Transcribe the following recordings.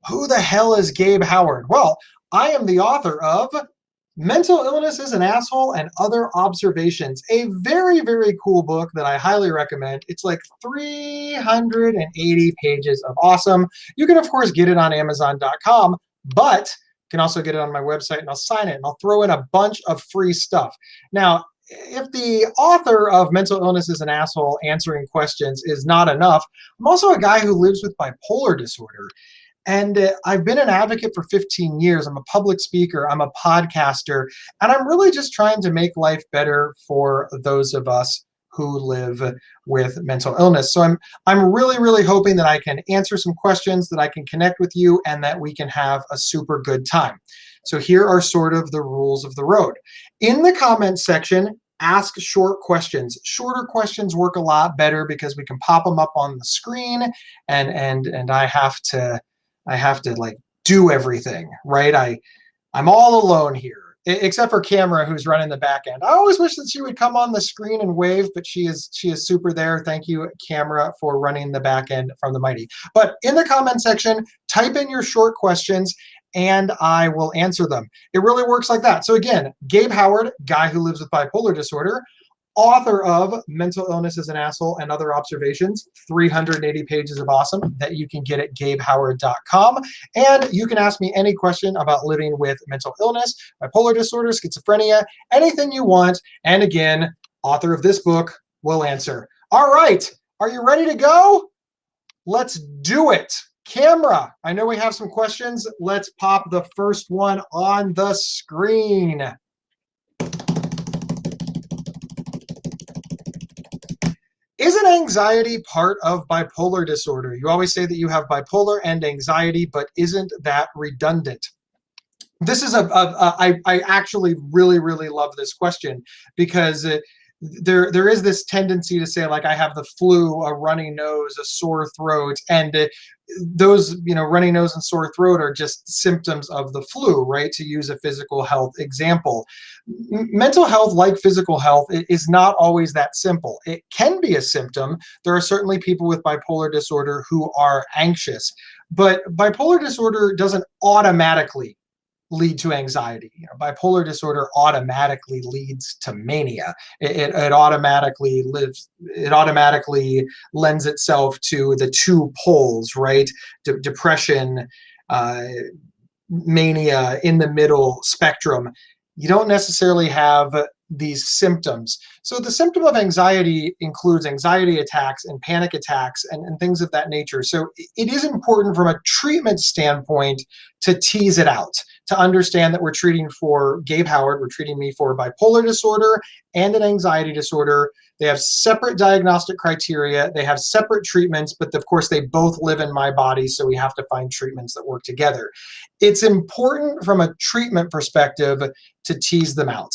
Who the hell is Gabe Howard? Well, I am the author of Mental Illness is an Asshole and Other Observations, a very, very cool book that I highly recommend. It's like 380 pages of awesome. You can, of course, get it on Amazon.com, but you can also get it on my website, and I'll sign it, and I'll throw in a bunch of free stuff. Now, if the author of Mental Illness is an Asshole answering questions is not enough, I'm also a guy who lives with bipolar disorder. And I've been an advocate for 15 years. I'm a public speaker. I'm a podcaster. And I'm really just trying to make life better for those of us who live with mental illness. So I'm really, really hoping that I can answer some questions, that I can connect with you, and that we can have a super good time. So here are sort of the rules of the road. In the comments section, ask short questions. Shorter questions work a lot better because we can pop them up on the screen, and I have to like do everything, right? I'm all alone here, except for Camera, who's running the back end. I always wish that she would come on the screen and wave, but she is super there. Thank you, Camera, for running the back end from the mighty. But in the comment section, type in your short questions and I will answer them. It really works like that. So again, Gabe Howard, guy who lives with bipolar disorder, author of Mental Illness is an Asshole and Other Observations, 380 pages of awesome that you can get at gabehoward.com. And you can ask me any question about living with mental illness, bipolar disorder, schizophrenia, anything you want. And again, author of this book will answer. All right, are you ready to go? Let's do it. Camera, I know we have some questions. Let's pop the first one on the screen. Isn't anxiety part of bipolar disorder? You always say that you have bipolar and anxiety, but isn't that redundant? This is I actually really, really love this question because there is this tendency to say, like, I have the flu, a runny nose, a sore throat, and those, runny nose and sore throat are just symptoms of the flu, right? To use a physical health example. Mental health, like physical health, is not always that simple. It can be a symptom. There are certainly people with bipolar disorder who are anxious, but bipolar disorder doesn't automatically lead to anxiety. Bipolar disorder automatically leads to mania. It automatically lends itself to the two poles, right? Depression, mania, in the middle spectrum. You don't necessarily have these symptoms. So the symptom of anxiety includes anxiety attacks and panic attacks and things of that nature. So it is important from a treatment standpoint to tease it out, to understand that we're treating for Gabe Howard, we're treating me for bipolar disorder and an anxiety disorder. They have separate diagnostic criteria, they have separate treatments, but of course they both live in my body, so we have to find treatments that work together. It's important from a treatment perspective to tease them out,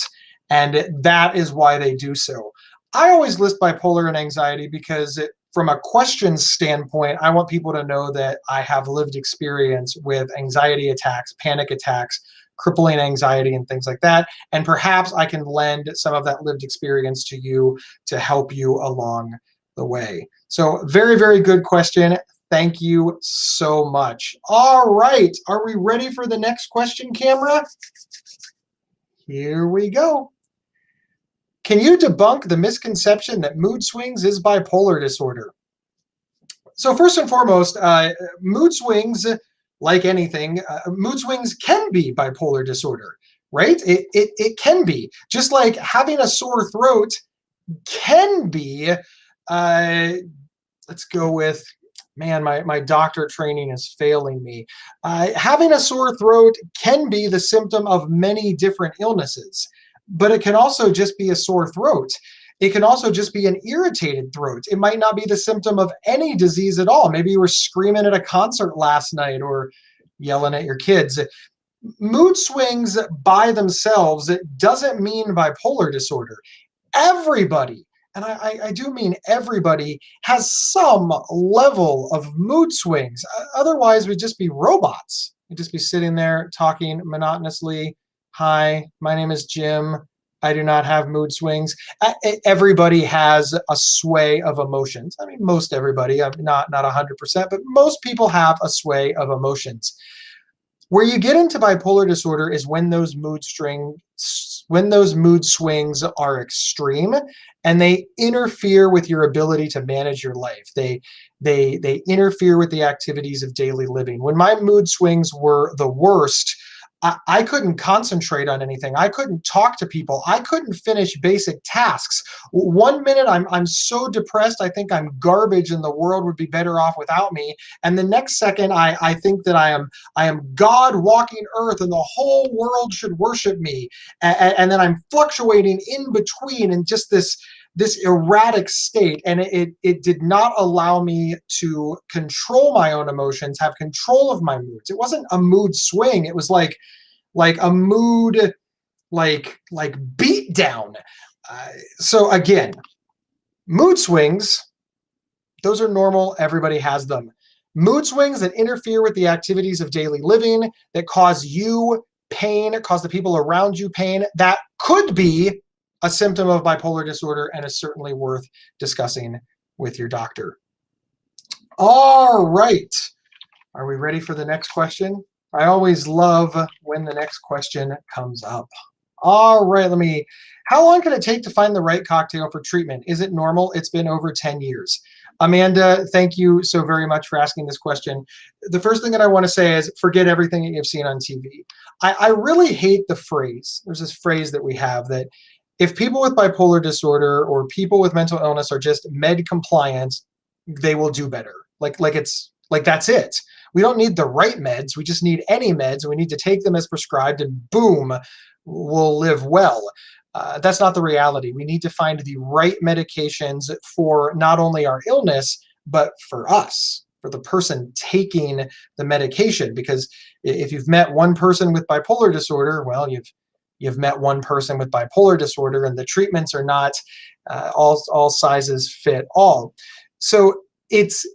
and that is why they do so. I always list bipolar and anxiety because from a question standpoint, I want people to know that I have lived experience with anxiety attacks, panic attacks, crippling anxiety, and things like that. And perhaps I can lend some of that lived experience to you to help you along the way. So very, very good question. Thank you so much. All right, are we ready for the next question, Camera? Here we go. Can you debunk the misconception that mood swings is bipolar disorder? So first and foremost, mood swings, like anything, mood swings can be bipolar disorder, right? It can be. Just like having a sore throat can be, let's go with, man, my doctor training is failing me. Having a sore throat can be the symptom of many different illnesses, but it can also just be a sore throat. It can also just be an irritated throat. It might not be the symptom of any disease at all. Maybe you were screaming at a concert last night or yelling at your kids. Mood swings by themselves, it doesn't mean bipolar disorder. Everybody, and I do mean everybody, has some level of mood swings. Otherwise, we'd just be robots. We'd just be sitting there talking monotonously. Hi, my name is Jim. I do not have mood swings. Everybody has a sway of emotions. I mean, most everybody, not 100%, but most people have a sway of emotions. Where you get into bipolar disorder is when those mood swings are extreme and they interfere with your ability to manage your life. They interfere with the activities of daily living. When my mood swings were the worst, I couldn't concentrate on anything. I couldn't talk to people. I couldn't finish basic tasks. One minute I'm so depressed, I think I'm garbage and the world would be better off without me. And the next second I think that I am God walking earth and the whole world should worship me. And then I'm fluctuating in between in just this erratic state, and it did not allow me to control my own emotions, have control of my moods. It wasn't a mood swing. It was like a mood beat down. So again, mood swings, those are normal. Everybody has them. Mood swings that interfere with the activities of daily living, that cause you pain, cause the people around you pain, that could be a symptom of bipolar disorder and is certainly worth discussing with your doctor. All right. Are we ready for the next question? I always love when the next question comes up. All right, how long can it take to find the right cocktail for treatment? Is it normal? It's been over 10 years. Amanda, thank you so very much for asking this question. The first thing that I want to say is forget everything that you've seen on TV. I really hate the phrase. There's this phrase that we have that if people with bipolar disorder or people with mental illness are just med compliant, they will do better. Like that's it. We don't need the right meds. We just need any meds, and we need to take them as prescribed, and boom, we'll live well. That's not the reality. We need to find the right medications for not only our illness, but for us, for the person taking the medication. Because if you've met one person with bipolar disorder, well, you've met one person with bipolar disorder, and the treatments are not all sizes fit all. So it's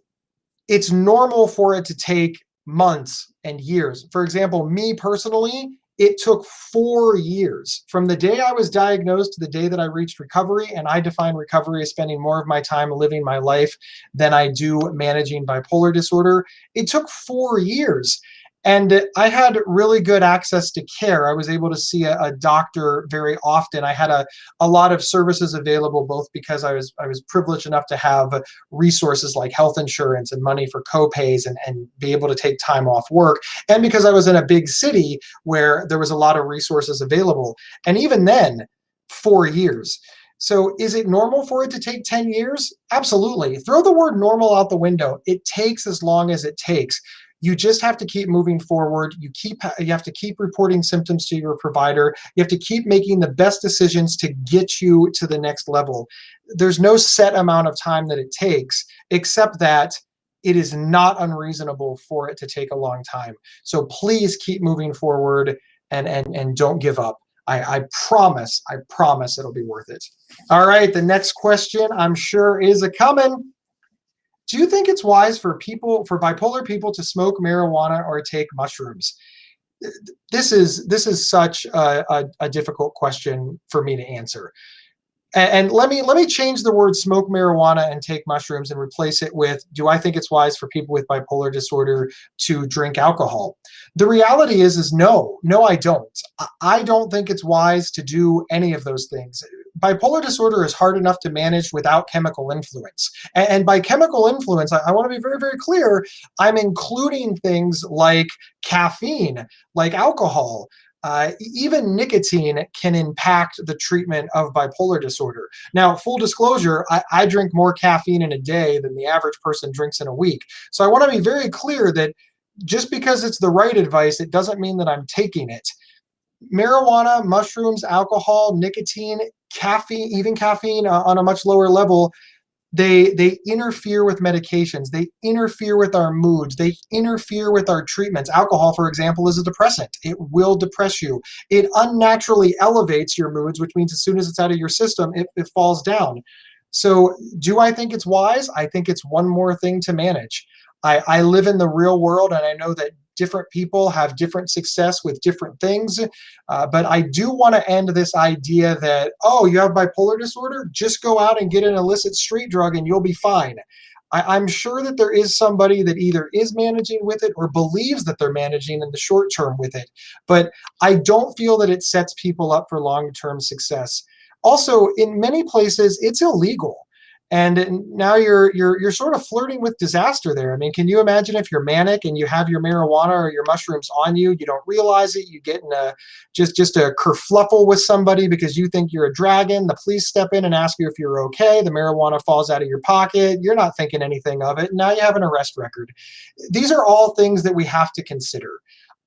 normal for it to take months and years. For example, me personally, it took 4 years from the day I was diagnosed to the day that I reached recovery. And I define recovery as spending more of my time living my life than I do managing bipolar disorder. It took 4 years. And I had really good access to care. I was able to see a doctor very often. I had a lot of services available, both because I was privileged enough to have resources like health insurance and money for co-pays and be able to take time off work, and because I was in a big city where there was a lot of resources available. And even then, 4 years. So is it normal for it to take 10 years? Absolutely. Throw the word normal out the window. It takes as long as it takes. You just have to keep moving forward. You have to keep reporting symptoms to your provider. You have to keep making the best decisions to get you to the next level. There's no set amount of time that it takes, except that it is not unreasonable for it to take a long time. So please keep moving forward and don't give up. I promise it'll be worth it. All right, the next question I'm sure is a coming. Do you think it's wise for bipolar people to smoke marijuana or take mushrooms? This is such a difficult question for me to answer. And let me change the word smoke marijuana and take mushrooms and replace it with, do I think it's wise for people with bipolar disorder to drink alcohol? The reality is no, I don't. I don't think it's wise to do any of those things. Bipolar disorder is hard enough to manage without chemical influence. And by chemical influence, I want to be very, very clear. I'm including things like caffeine, like alcohol. Even nicotine can impact the treatment of bipolar disorder. Now, full disclosure, I drink more caffeine in a day than the average person drinks in a week. So I want to be very clear that just because it's the right advice, it doesn't mean that I'm taking it. Marijuana, mushrooms, alcohol, nicotine, caffeine, even caffeine on a much lower level, they interfere with medications. They interfere with our moods. They interfere with our treatments. Alcohol, for example, is a depressant. It will depress you. It unnaturally elevates your moods, which means as soon as it's out of your system, it falls down. So do I think it's wise? I think it's one more thing to manage. I live in the real world, and I know that different people have different success with different things. But I do want to end this idea that, oh, you have bipolar disorder? Just go out and get an illicit street drug and you'll be fine. I'm sure that there is somebody that either is managing with it or believes that they're managing in the short term with it. But I don't feel that it sets people up for long-term success. Also, in many places, it's illegal. And now you're sort of flirting with disaster there. I mean, can you imagine if you're manic and you have your marijuana or your mushrooms on you, you don't realize it, you get in just a kerfluffle with somebody because you think you're a dragon, the police step in and ask you if you're okay, the marijuana falls out of your pocket, you're not thinking anything of it, now you have an arrest record. These are all things that we have to consider.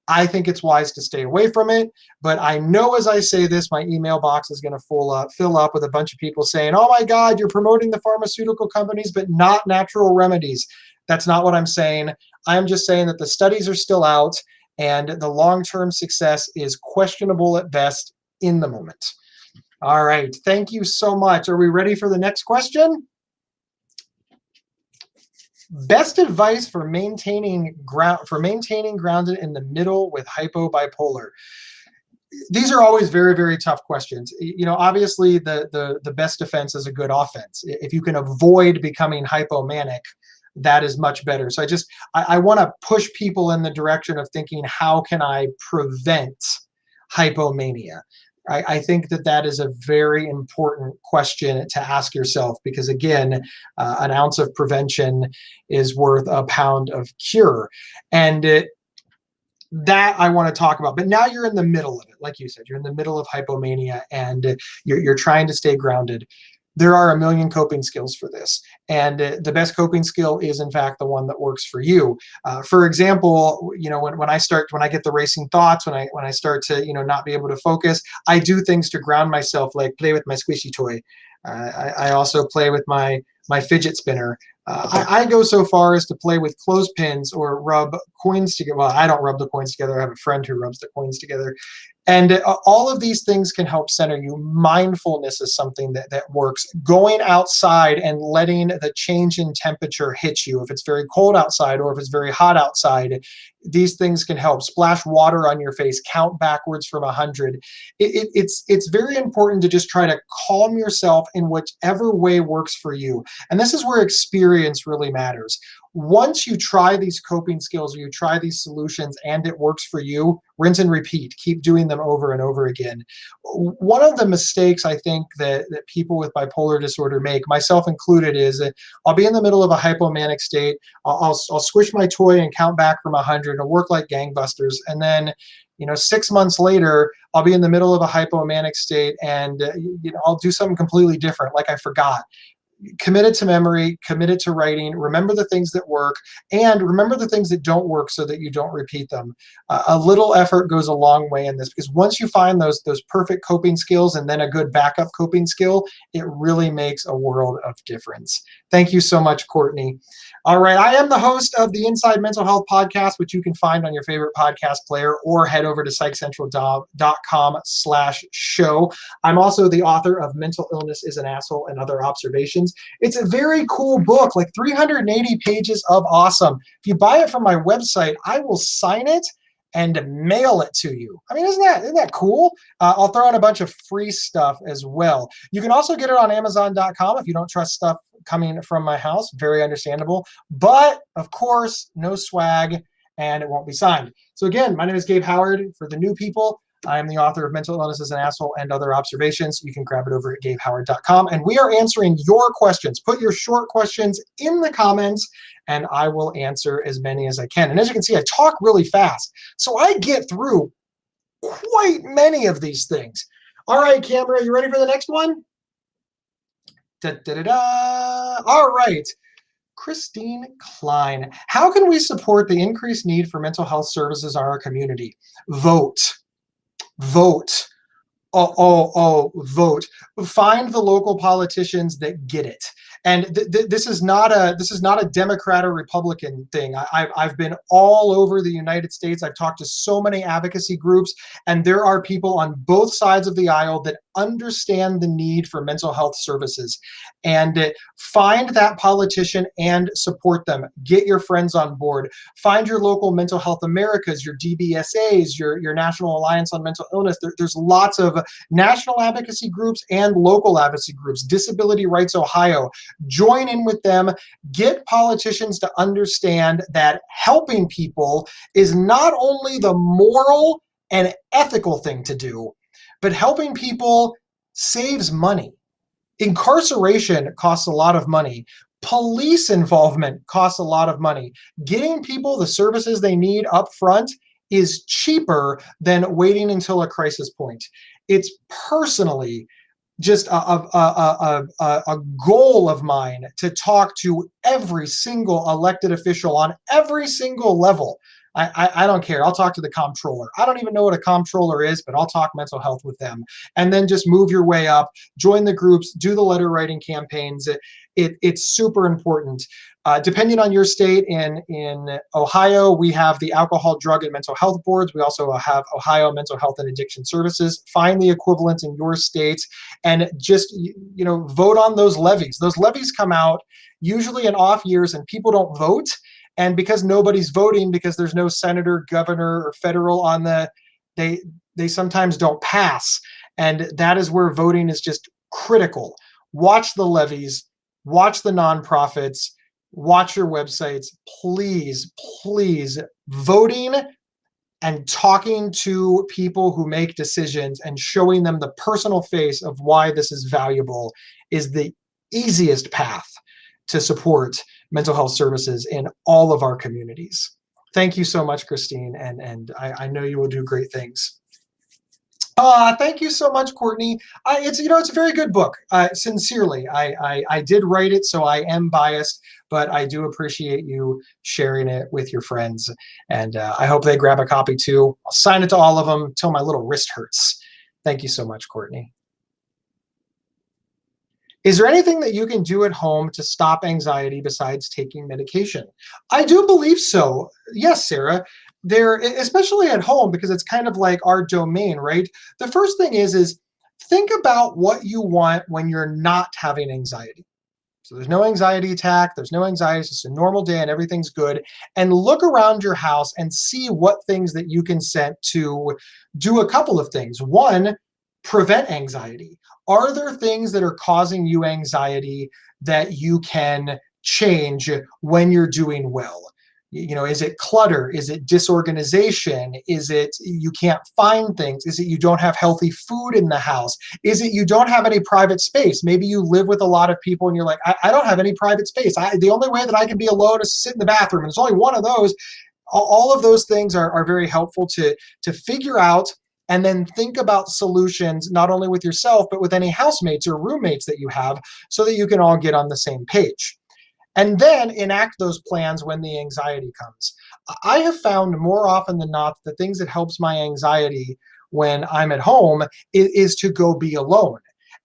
I think it's wise to stay away from it, but I know as I say this, my email box is going to fill up with a bunch of people saying, oh my God, you're promoting the pharmaceutical companies, but not natural remedies. That's not what I'm saying. I'm just saying that the studies are still out and the long-term success is questionable at best in the moment. All right, thank you so much. Are we ready for the next question? Best advice for maintaining grounded in the middle with hypobipolar. These are always very, very tough questions. You know, obviously the best defense is a good offense. If you can avoid becoming hypomanic, that is much better. So I want to push people in the direction of thinking, how can I prevent hypomania? I think that is a very important question to ask yourself, because again, an ounce of prevention is worth a pound of cure. And that I want to talk about. But now you're in the middle of it. Like you said, you're in the middle of hypomania and you're trying to stay grounded. There are a million coping skills for this. And the best coping skill is, in fact, the one that works for you. For example, you know, when I get the racing thoughts, when I start to, you know, not be able to focus, I do things to ground myself, like play with my squishy toy. I also play with my fidget spinner. I go so far as to play with clothespins or rub coins together. Well, I don't rub the coins together. I have a friend who rubs the coins together. And all of these things can help center you. Mindfulness is something that works. Going outside and letting the change in temperature hit you. If it's very cold outside or if it's very hot outside, these things can help. Splash water on your face. Count backwards from 100. It's very important to just try to calm yourself in whichever way works for you. And this is where experience really matters. Once you try these coping skills or you try these solutions and it works for you, rinse and repeat. Keep doing them over and over again. One of the mistakes I think that people with bipolar disorder make, myself included, is that I'll be in the middle of a hypomanic state. I'll squish my toy and count back from 100. It'll work like gangbusters. And then, you know, 6 months later, I'll be in the middle of a hypomanic state and you know, I'll do something completely different, like I forgot. Committed to memory, committed to writing, remember the things that work, and remember the things that don't work so that you don't repeat them. A little effort goes a long way in this, because once you find those perfect coping skills and then a good backup coping skill, it really makes a world of difference. Thank you so much, Courtney. All right, I am the host of the Inside Mental Health Podcast, which you can find on your favorite podcast player or head over to psychcentral.com/show. I'm also the author of Mental Illness is an Asshole and Other Observations. It's a very cool book, like 380 pages of awesome. If you buy it from my website, I will sign it and mail it to you. I mean, isn't that cool? I'll throw in a bunch of free stuff as well. You can also get it on Amazon.com if you don't trust stuff coming from my house. Very understandable. But, of course, no swag, and it won't be signed. So again, my name is Gabe Howard. For the new people, I am the author of Mental Illness is an Asshole and Other Observations. You can grab it over at GabeHoward.com. And we are answering your questions. Put your short questions in the comments, and I will answer as many as I can. And as you can see, I talk really fast. So I get through quite many of these things. All right, camera, you ready for the next one? Da-da-da-da. All right. Christine Klein. How can we support the increased need for mental health services in our community? Vote. Vote. Vote. Find the local politicians that get it. And this is not a Democrat or Republican thing. I've been all over the United States. I've talked to so many advocacy groups, and there are people on both sides of the aisle that understand the need for mental health services, and find that politician and support them. Get your friends on board. Find your local Mental Health Americas, your DBSAs, your National Alliance on Mental Illness. There's lots of national advocacy groups and local advocacy groups. Disability Rights Ohio. Join in with them. Get politicians to understand that helping people is not only the moral and ethical thing to do, but helping people saves money. Incarceration costs a lot of money. Police involvement costs a lot of money. Getting people the services they need up front is cheaper than waiting until a crisis point. It's personally just a goal of mine to talk to every single elected official on every single level. I don't care. I'll talk to the comptroller. I don't even know what a comptroller is, but I'll talk mental health with them. And then just move your way up, join the groups, do the letter writing campaigns. It's super important. Depending on your state, in Ohio, we have the Alcohol, Drug, and Mental Health Boards. We also have Ohio Mental Health and Addiction Services. Find the equivalent in your state and just vote on those levies. Those levies come out usually in off years and people don't vote. And because nobody's voting, because there's no senator, governor, or federal on they sometimes don't pass. And that is where voting is just critical. Watch the levies, watch the nonprofits, watch your websites. Please, please, voting and talking to people who make decisions and showing them the personal face of why this is valuable is the easiest path to support mental health services in all of our communities. Thank you so much, Christine, and I know you will do great things. Thank you so much, Courtney. It's a very good book. Sincerely, I did write it, so I am biased, but I do appreciate you sharing it with your friends, and I hope they grab a copy too. I'll sign it to all of them till my little wrist hurts. Thank you so much, Courtney. Is there anything that you can do at home to stop anxiety besides taking medication? I do believe so. Yes, Sarah. There, especially at home, because it's kind of like our domain, right? The first thing is think about what you want when you're not having anxiety. So there's no anxiety attack, there's no anxiety, it's just a normal day and everything's good. And look around your house and see what things that you can set to do a couple of things. One, prevent anxiety. Are there things that are causing you anxiety that you can change when you're doing well? Is it clutter? Is it disorganization? Is it you can't find things? Is it you don't have healthy food in the house? Is it you don't have any private space? Maybe you live with a lot of people and you're like, I don't have any private space. The only way that I can be alone is to sit in the bathroom. And it's only one of those. All of those things are very helpful to figure out, and then think about solutions, not only with yourself, but with any housemates or roommates that you have, so that you can all get on the same page. And then enact those plans when the anxiety comes. I have found more often than not the things that helps my anxiety when I'm at home is to go be alone.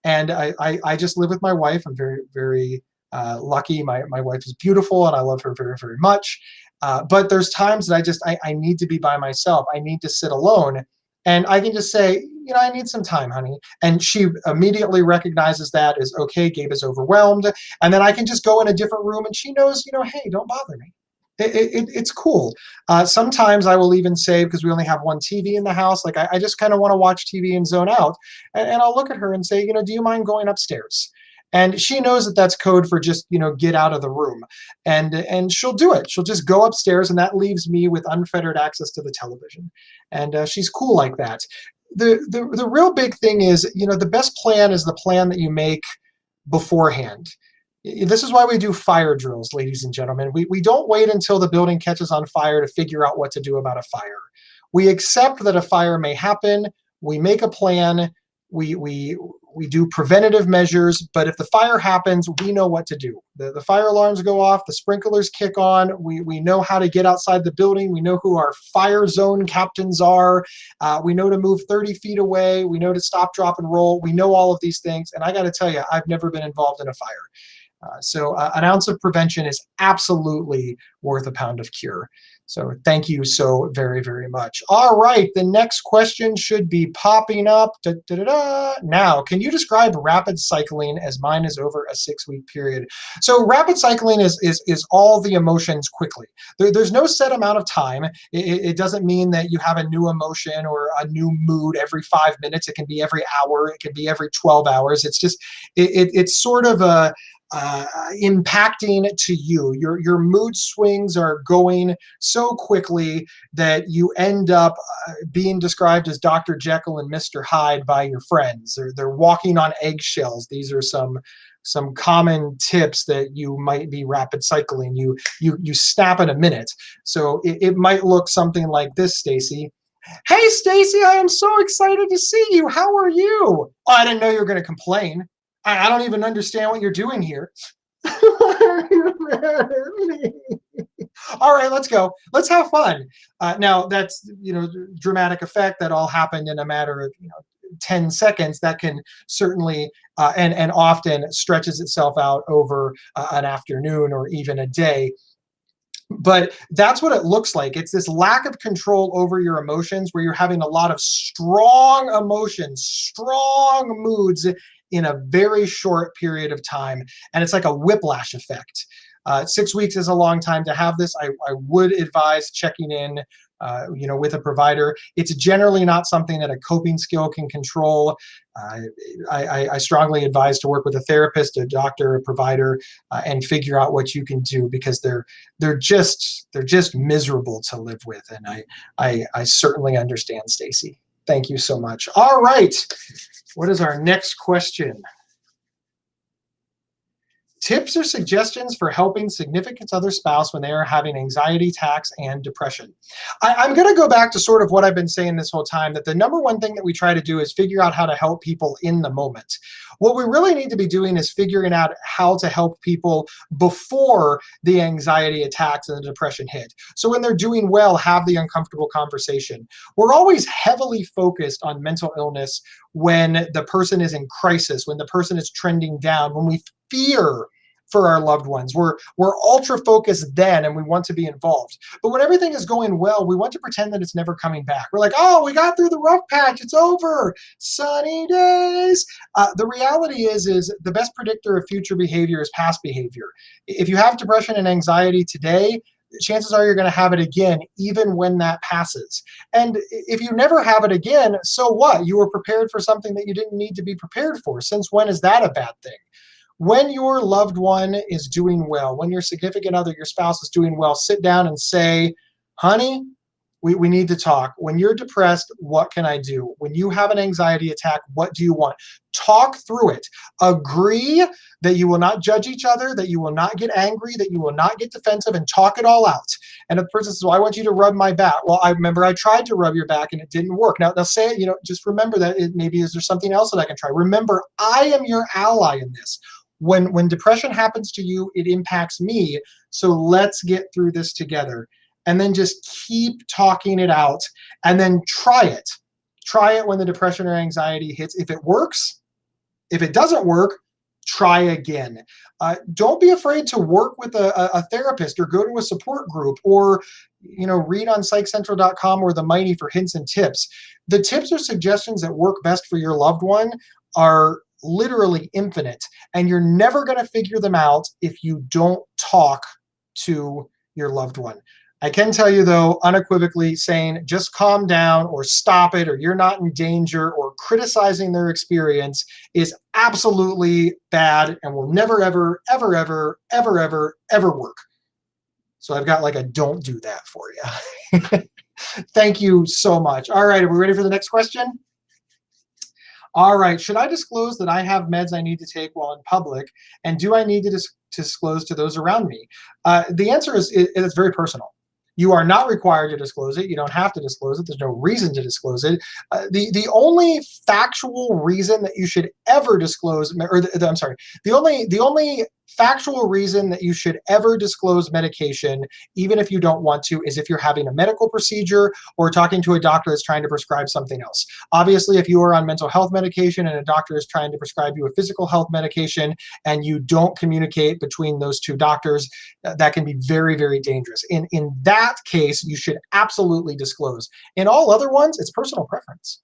And I just live with my wife. I'm very, very lucky. My wife is beautiful and I love her very, very much. But there's times that I need to be by myself. I need to sit alone. And I can just say, I need some time, honey. And she immediately recognizes that as, okay, Gabe is overwhelmed. And then I can just go in a different room and she knows, hey, don't bother me. It's cool. Sometimes I will even say, because we only have one TV in the house, like I just kind of want to watch TV and zone out. And I'll look at her and say, do you mind going upstairs? And she knows that that's code for just, get out of the room. And she'll do it. She'll just go upstairs, and that leaves me with unfettered access to the television. And she's cool like that. The real big thing is, the best plan is the plan that you make beforehand. This is why we do fire drills, ladies and gentlemen. We don't wait until the building catches on fire to figure out what to do about a fire. We accept that a fire may happen. We make a plan. We do preventative measures, but if the fire happens, we know what to do. The fire alarms go off, the sprinklers kick on, we know how to get outside the building, we know who our fire zone captains are, we know to move 30 feet away, we know to stop, drop, and roll, we know all of these things, and I gotta tell you, I've never been involved in a fire. So an ounce of prevention is absolutely worth a pound of cure. So thank you so very, very much. All right, the next question should be popping up. Da, da, da, da. Now, can you describe rapid cycling as mine is over a 6-week period? So rapid cycling is all the emotions quickly. There's no set amount of time. It doesn't mean that you have a new emotion or a new mood every 5 minutes. It can be every hour. It can be every 12 hours. It's just, it's sort of a, impacting to you. Your mood swings are going so quickly that you end up being described as Dr. Jekyll and Mr. Hyde by your friends. They're walking on eggshells. These are some common tips that you might be rapid cycling. You snap in a minute. So it might look something like this, Stacy. Hey, Stacy, I am so excited to see you. How are you? Oh, I didn't know you were going to complain. I don't even understand what you're doing here. All right, let's go. Let's have fun. Now, that's, dramatic effect that all happened in a matter of, 10 seconds. That can certainly and often stretches itself out over an afternoon or even a day. But that's what it looks like. It's this lack of control over your emotions where you're having a lot of strong emotions, strong moods in a very short period of time. And it's like a whiplash effect. 6 weeks is a long time to have this. I would advise checking in with a provider. It's generally not something that a coping skill can control. I strongly advise to work with a therapist, a doctor, a provider, and figure out what you can do, because they're just miserable to live with. And I certainly understand, Stacy. Thank you so much. All right. What is our next question? Tips or suggestions for helping significant other spouse when they are having anxiety attacks and depression. I'm going to go back to sort of what I've been saying this whole time, that the number one thing that we try to do is figure out how to help people in the moment. What we really need to be doing is figuring out how to help people before the anxiety attacks and the depression hit. So when they're doing well, have the uncomfortable conversation. We're always heavily focused on mental illness when the person is in crisis, when the person is trending down, when we fear for our loved ones. We're ultra focused then, and we want to be involved. But when everything is going well, we want to pretend that it's never coming back. We're like, oh, we got through the rough patch. It's over. Sunny days. The reality is the best predictor of future behavior is past behavior. If you have depression and anxiety today, chances are you're going to have it again, even when that passes. And if you never have it again, so what? You were prepared for something that you didn't need to be prepared for. Since when is that a bad thing? When your loved one is doing well, when your significant other, your spouse is doing well, sit down and say, honey, we need to talk. When you're depressed, what can I do? When you have an anxiety attack, what do you want? Talk through it. Agree that you will not judge each other, that you will not get angry, that you will not get defensive, and talk it all out. And if the person says, well, I want you to rub my back. Well, I remember I tried to rub your back and it didn't work. Now say it, just remember that maybe is there something else that I can try? Remember, I am your ally in this. When depression happens to you, it impacts me. So let's get through this together. And then just keep talking it out, and then try it. Try it when the depression or anxiety hits. If it works, if it doesn't work, try again. Don't be afraid to work with a therapist, or go to a support group, or read on psychcentral.com or the Mighty for hints and tips. The tips or suggestions that work best for your loved one are literally infinite, and you're never going to figure them out if you don't talk to your loved one. I can tell you, though, unequivocally, saying just calm down or stop it or you're not in danger or criticizing their experience is absolutely bad and will never, ever, ever, ever, ever, ever, ever work. So I've got like a don't do that for you. Thank you so much. All right, are we ready for the next question? All right, should I disclose that I have meds I need to take while in public, and do I need to disclose to those around me? The answer is it's very personal. You are not required to disclose it. You don't have to disclose it. There's no reason to disclose it. The only factual reason that you should ever disclose, the only factual reason that you should ever disclose medication, even if you don't want to, is if you're having a medical procedure or talking to a doctor that's trying to prescribe something else. Obviously, if you are on mental health medication and a doctor is trying to prescribe you a physical health medication and you don't communicate between those two doctors, that can be very, very dangerous. In that case, you should absolutely disclose. In all other ones, it's personal preference.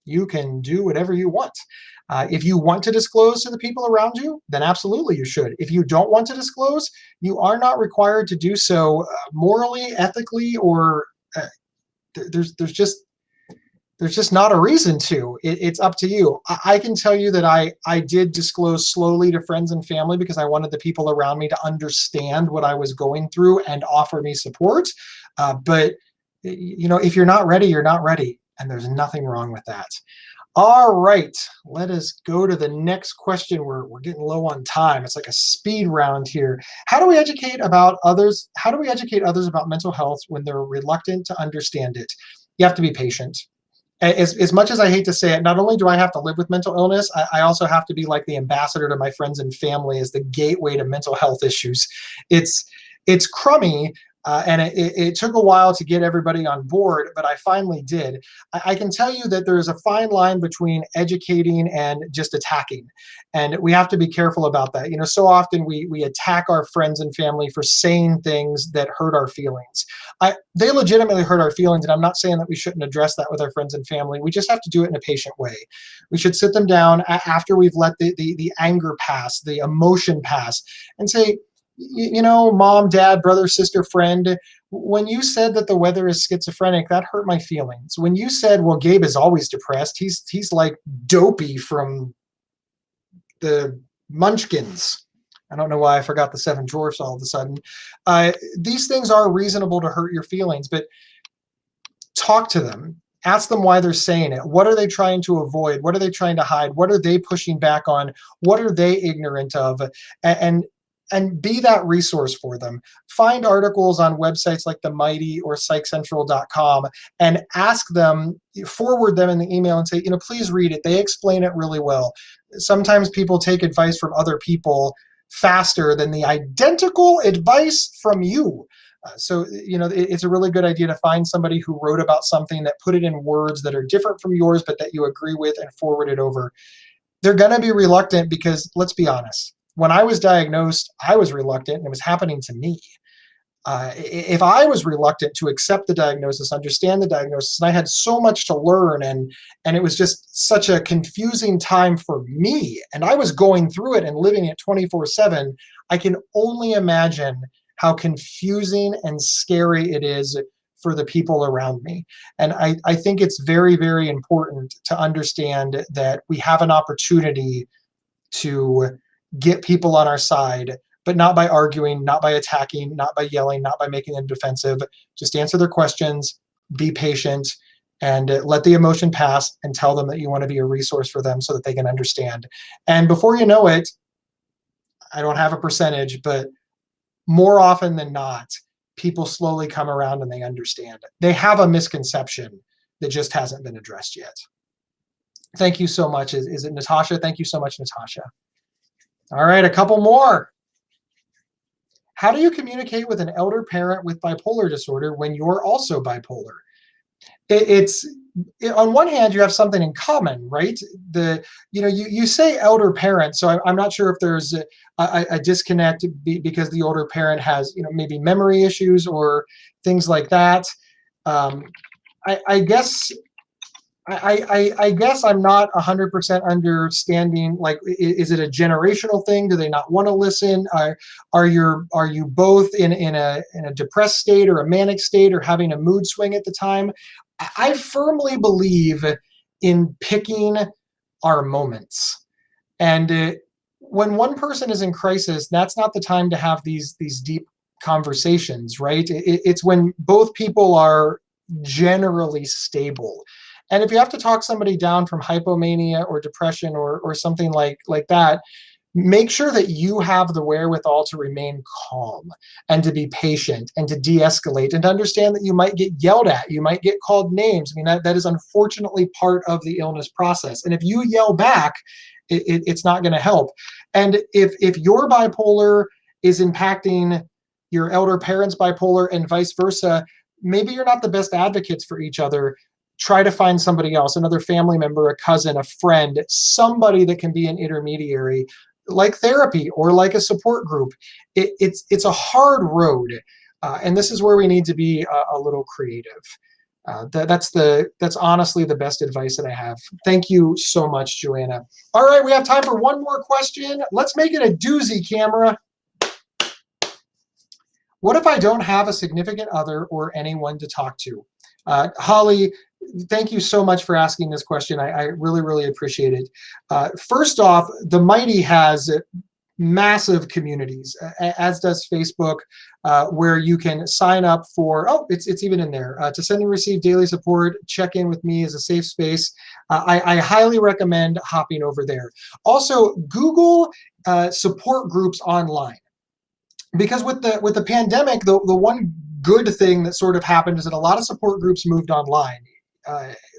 You can do whatever you want. If you want to disclose to the people around you, then absolutely you should. If you don't want to disclose, you are not required to do so morally, ethically, or there's just not a reason to. It's up to you. I can tell you that I did disclose slowly to friends and family because I wanted the people around me to understand what I was going through and offer me support. But if you're not ready, you're not ready. And there's nothing wrong with that. All right, let us go to the next question. We're getting low on time. It's like a speed round here. How do we educate others about mental health when they're reluctant to understand it? You have to be patient. As much as I hate to say it, not only do I have to live with mental illness, I also have to be like the ambassador to my friends and family as the gateway to mental health issues. It's crummy. And it took a while to get everybody on board, but I finally did. I can tell you that there's a fine line between educating and just attacking. And we have to be careful about that. So often we attack our friends and family for saying things that hurt our feelings. They legitimately hurt our feelings, and I'm not saying that we shouldn't address that with our friends and family. We just have to do it in a patient way. We should sit them down after we've let the anger pass, the emotion pass, and say, mom, dad, brother, sister, friend, when you said that the weather is schizophrenic, that hurt my feelings. When you said, well, Gabe is always depressed, he's like Dopey from the Munchkins. I don't know why I forgot the Seven Dwarfs all of a sudden. These things are reasonable to hurt your feelings, but talk to them. Ask them why they're saying it. What are they trying to avoid? What are they trying to hide? What are they pushing back on? What are they ignorant of? And be that resource for them. Find articles on websites like The Mighty or PsychCentral.com and ask them, forward them in the email and say, please read it. They explain it really well. Sometimes people take advice from other people faster than the identical advice from you. So it's a really good idea to find somebody who wrote about something that put it in words that are different from yours, but that you agree with, and forward it over. They're going to be reluctant because, let's be honest, when I was diagnosed, I was reluctant, and it was happening to me. If I was reluctant to accept the diagnosis, understand the diagnosis, and I had so much to learn, and it was just such a confusing time for me, and I was going through it and living it 24/7, I can only imagine how confusing and scary it is for the people around me. And I think it's very, very important to understand that we have an opportunity to get people on our side, but not by arguing, not by attacking, not by yelling, not by making them defensive. Just answer their questions, be patient, and let the emotion pass, and tell them that you want to be a resource for them so that they can understand. And before you know it, I don't have a percentage, but more often than not, people slowly come around and they understand. They have a misconception that just hasn't been addressed yet. Thank you so much. Is it Natasha? Thank you so much, Natasha. All right, a couple more. How do you communicate with an elder parent with bipolar disorder when you're also bipolar? On one hand, you have something in common, right? You say elder parent, so I'm not sure if there's a disconnect because the older parent has maybe memory issues or things like that. I guess I'm not 100% understanding. Like, is it a generational thing? Do they not want to listen? Are you both in a depressed state or a manic state or having a mood swing at the time? I firmly believe in picking our moments. And when one person is in crisis, that's not the time to have these deep conversations, right? It's when both people are generally stable. And if you have to talk somebody down from hypomania or depression or something like that, make sure that you have the wherewithal to remain calm and to be patient and to de-escalate and to understand that you might get yelled at, you might get called names. I mean, that is unfortunately part of the illness process. And if you yell back, it's not going to help. And if your bipolar is impacting your elder parents' bipolar and vice versa, maybe you're not the best advocates for each other. Try to find somebody else, another family member, a cousin, a friend, somebody that can be an intermediary, like therapy or like a support group. It's a hard road, and this is where we need to be a little creative. That's honestly the best advice that I have. Thank you so much, Joanna. All right, we have time for one more question. Let's make it a doozy, camera. What if I don't have a significant other or anyone to talk to? Holly, thank you so much for asking this question. I really, really appreciate it. First off, the Mighty has massive communities, as does Facebook, where you can sign up for, it's even in there, to send and receive daily support, check in with me as a safe space. I highly recommend hopping over there. Also, Google support groups online. Because with the pandemic, the one good thing that sort of happened is that a lot of support groups moved online.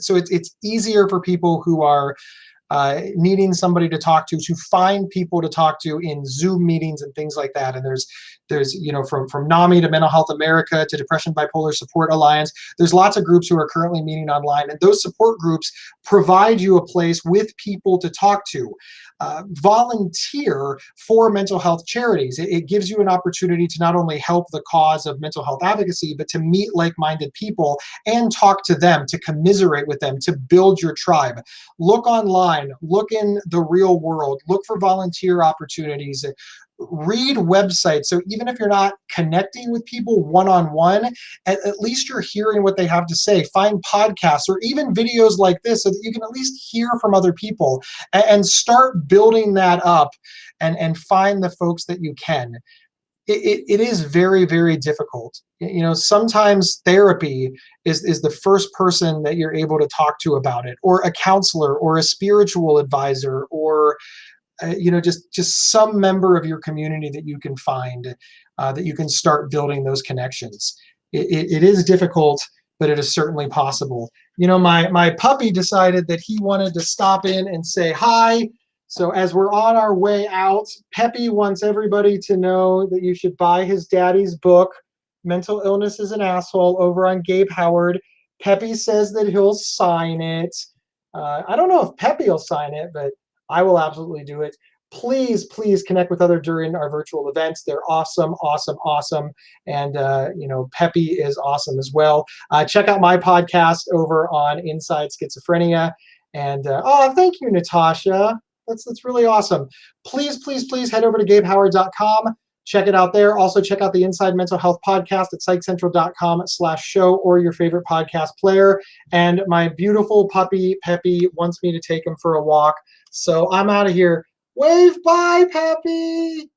So it's easier for people who are needing somebody to talk to find people to talk to in Zoom meetings and things like that. And there's from NAMI to Mental Health America to Depression Bipolar Support Alliance, there's lots of groups who are currently meeting online, and those support groups provide you a place with people to talk to. Volunteer for mental health charities. It gives you an opportunity to not only help the cause of mental health advocacy, but to meet like-minded people and talk to them, to commiserate with them, to build your tribe. Look online, look in the real world, look for volunteer opportunities. Read websites. So even if you're not connecting with people one-on-one, at least you're hearing what they have to say. Find podcasts or even videos like this so that you can at least hear from other people and start building that up and find the folks that you can. It is very, very difficult. Sometimes therapy is the first person that you're able to talk to about it, or a counselor or a spiritual advisor, or just some member of your community that you can find, that you can start building those connections. It is difficult, but it is certainly possible. My puppy decided that he wanted to stop in and say hi. So as we're on our way out, Peppy wants everybody to know that you should buy his daddy's book, Mental Illness is an Asshole, over on Gabe Howard. Peppy says that he'll sign it. I don't know if Peppy will sign it, but I will absolutely do it. Please, please connect with others during our virtual events. They're awesome, awesome, awesome. And, Peppy is awesome as well. Check out my podcast over on Inside Schizophrenia. And, thank you, Natasha. That's really awesome. Please, please, please head over to GabeHoward.com. Check it out there. Also, check out the Inside Mental Health podcast at psychcentral.com/show or your favorite podcast player. And my beautiful puppy, Peppy, wants me to take him for a walk. So I'm out of here. Wave bye, Peppy.